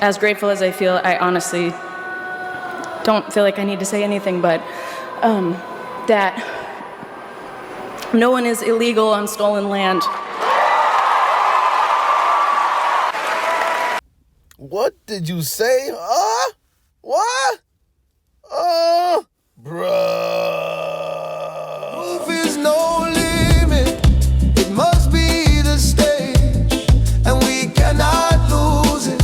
As grateful as I feel, I honestly don't feel like I need to say anything, but that no one is illegal on stolen land. What did you say? What? Bruh. Move is no limit. It must be the stage, and we cannot lose it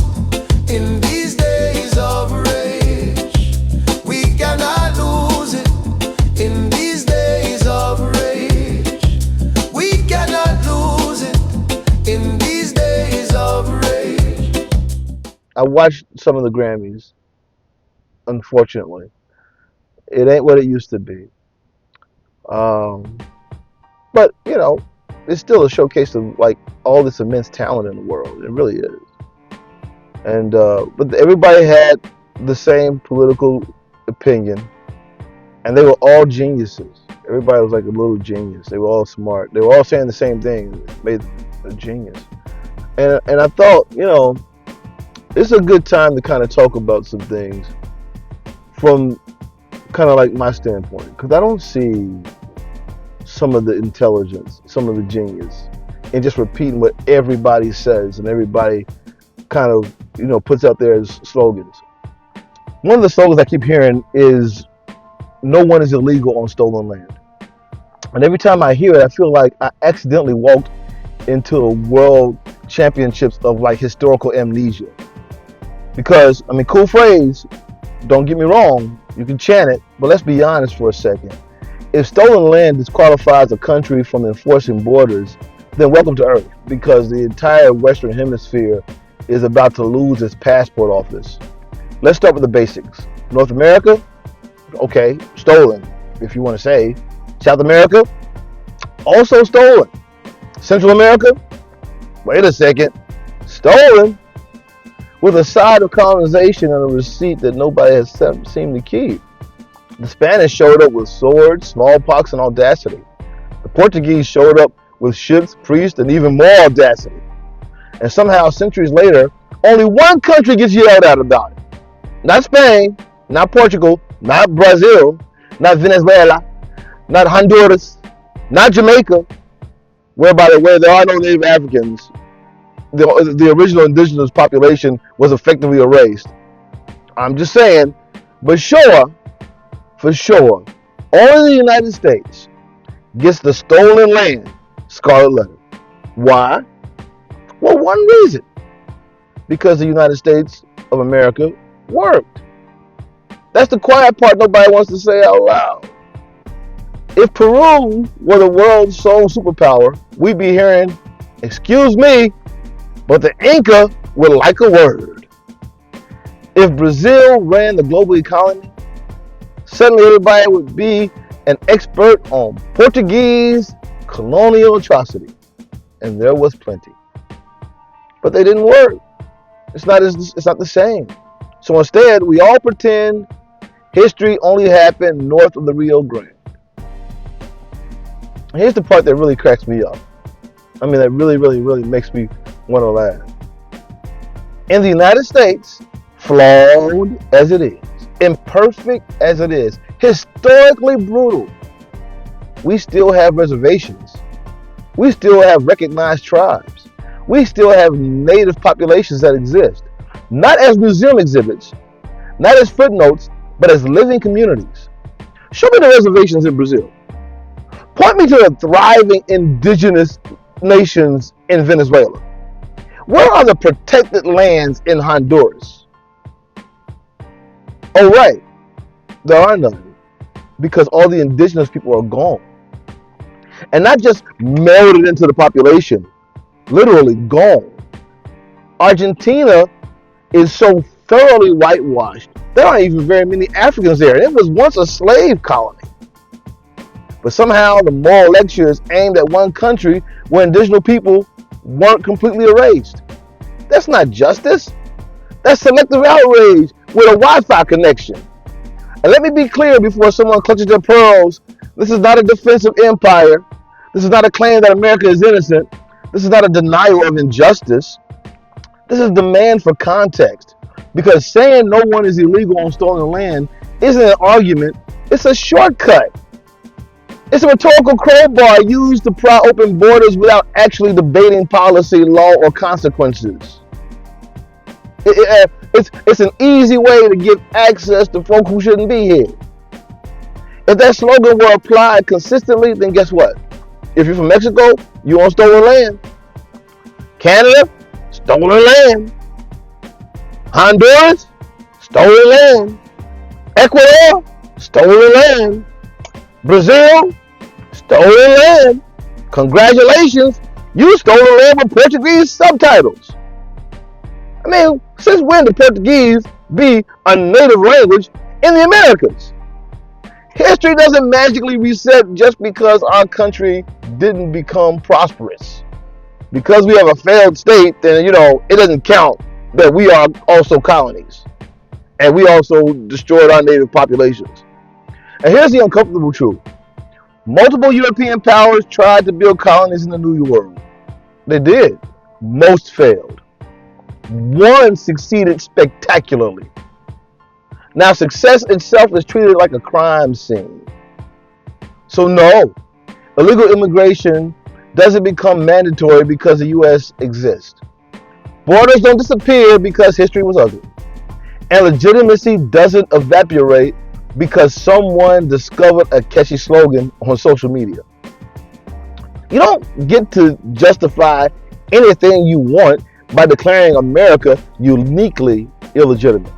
in these days of rage. We cannot lose it in these days of rage. We cannot lose it in these days of rage. I watched some of the Grammys, unfortunately. It ain't what it used to be. But, it's still a showcase of like all this immense talent in the world. It really is. And but everybody had the same political opinion, and they were all geniuses. Everybody was like a little genius. They were all smart. They were all saying the same thing. It made a genius. And I thought, it's a good time to kind of talk about some things from kind of like my standpoint, because I don't see some of the intelligence, some of the genius, and just repeating what everybody says and everybody kind of puts out there as slogans. One of the slogans I keep hearing is "No one is illegal on stolen land," and every time I hear it, I feel like I accidentally walked into a world championships of like historical amnesia. Because cool phrase, don't get me wrong, you can chant it, but let's be honest for a second. If stolen land disqualifies a country from enforcing borders, then welcome to Earth, because the entire Western Hemisphere is about to lose its passport office. Let's start with the basics. North America, okay, stolen, if you want to say. South America, also stolen. Central America, wait a second, stolen, with a side of colonization and a receipt that nobody has seemed to keep. The Spanish showed up with swords, smallpox, and audacity. The Portuguese showed up with ships, priests, and even more audacity. And somehow, centuries later, only one country gets yelled at about it. Not Spain, not Portugal, not Brazil, not Venezuela, not Honduras, not Jamaica, where there are no Native Africans. The original indigenous population was effectively erased. I'm just saying, but for sure, only the United States gets the stolen land scarlet letter. Why? Well, one reason. Because the United States of America worked. That's the quiet part nobody wants to say out loud. If Peru were the world's sole superpower, we'd be hearing, excuse me, but the Inca would like a word. If Brazil ran the global economy, suddenly everybody would be an expert on Portuguese colonial atrocity. And there was plenty. But they didn't work. It's not the same. So instead, we all pretend history only happened north of the Rio Grande. Here's the part that really cracks me up. That really, really, really makes me want to laugh. In the United States, flawed as it is, imperfect as it is, historically brutal, we still have reservations. We still have recognized tribes. We still have native populations that exist, not as museum exhibits, not as footnotes, but as living communities. Show me the reservations in Brazil. Point me to the thriving indigenous nations in Venezuela. Where are the protected lands in Honduras? Oh, right. There are none, because all the indigenous people are gone. And not just melded into the population, literally gone. Argentina is so thoroughly whitewashed, there aren't even very many Africans there. It was once a slave colony. But somehow the moral lecture is aimed at one country where indigenous people weren't completely erased. That's not justice. That's selective outrage with a Wi-Fi connection. And let me be clear before someone clutches their pearls, this is not a defense of empire. This is not a claim that America is innocent. This is not a denial of injustice. This is demand for context. Because saying no one is illegal on stolen land isn't an argument, it's a shortcut. It's a rhetorical crowbar used to pry open borders without actually debating policy, law, or consequences. It's an easy way to give access to folk who shouldn't be here. If that slogan were applied consistently, then guess what? If you're from Mexico, you on stolen land. Canada, stolen land. Honduras, stolen land. Ecuador, stolen land. Brazil, stolen land. Congratulations, you stolen land with Portuguese subtitles. I mean, since when did Portuguese be a native language in the Americas? History doesn't magically reset just because our country didn't become prosperous. Because we have a failed state, then, it doesn't count that we are also colonies. And we also destroyed our native populations. And here's the uncomfortable truth. Multiple European powers tried to build colonies in the New World. They did. Most failed. One succeeded spectacularly. Now, success itself is treated like a crime scene. So no, illegal immigration doesn't become mandatory because the U.S. exists. Borders don't disappear because history was ugly. And legitimacy doesn't evaporate because someone discovered a catchy slogan on social media. You don't get to justify anything you want by declaring America uniquely illegitimate,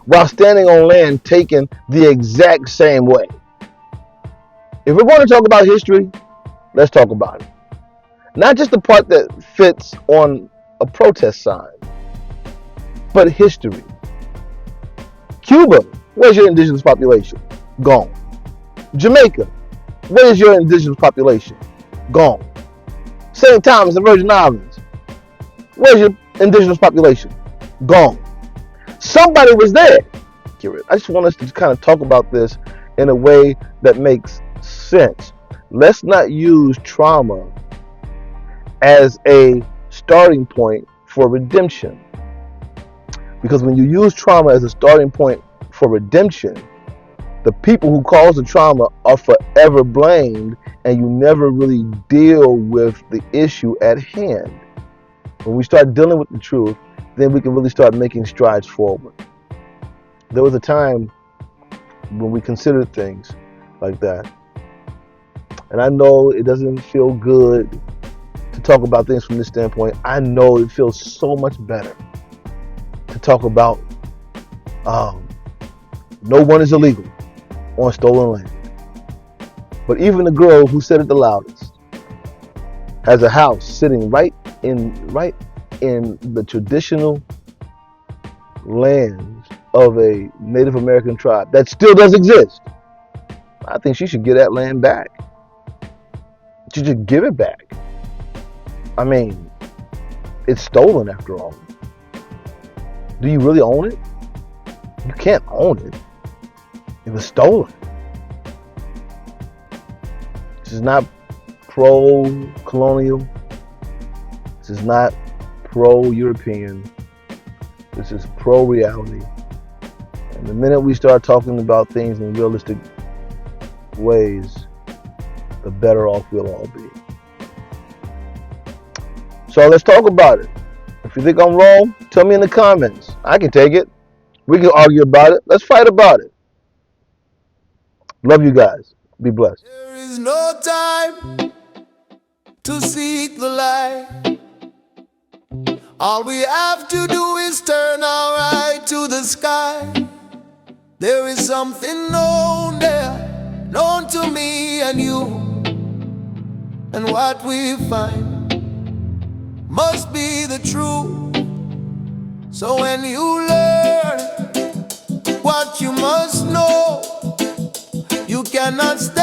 while standing on land taken the exact same way. If we're going to talk about history, let's talk about it. Not just the part that fits on a protest sign, but history. Cuba, where's your indigenous population? Gone. Jamaica, where's your indigenous population? Gone. St. Thomas and Virgin Islands, where's your indigenous population? Gone. Somebody was there. I just want us to kind of talk about this in a way that makes sense. Let's not use trauma as a starting point for redemption. Because when you use trauma as a starting point for redemption, the people who caused the trauma are forever blamed, and you never really deal with the issue at hand. When we start dealing with the truth, then we can really start making strides forward. There was a time when we considered things like that. And I know it doesn't feel good to talk about things from this standpoint. I know it feels so much better to talk about no one is illegal on stolen land. But even the girl who said it the loudest has a house sitting right in the traditional lands of a Native American tribe that still does exist. I think she should get that land back. She should give it back. I mean, it's stolen after all. Do you really own it? You can't own it. It was stolen. This is not pro-colonial. This is not pro-European. This is pro-reality. And the minute we start talking about things in realistic ways, the better off we'll all be. So let's talk about it. If you think I'm wrong, tell me in the comments. I can take it. We can argue about it. Let's fight about it. Love you guys. Be blessed. There is no time to seek the light. All we have to do is turn our eye to the sky. There is something known there, known to me and you. And what we find must be the truth. So when you learn what you must know, you cannot stay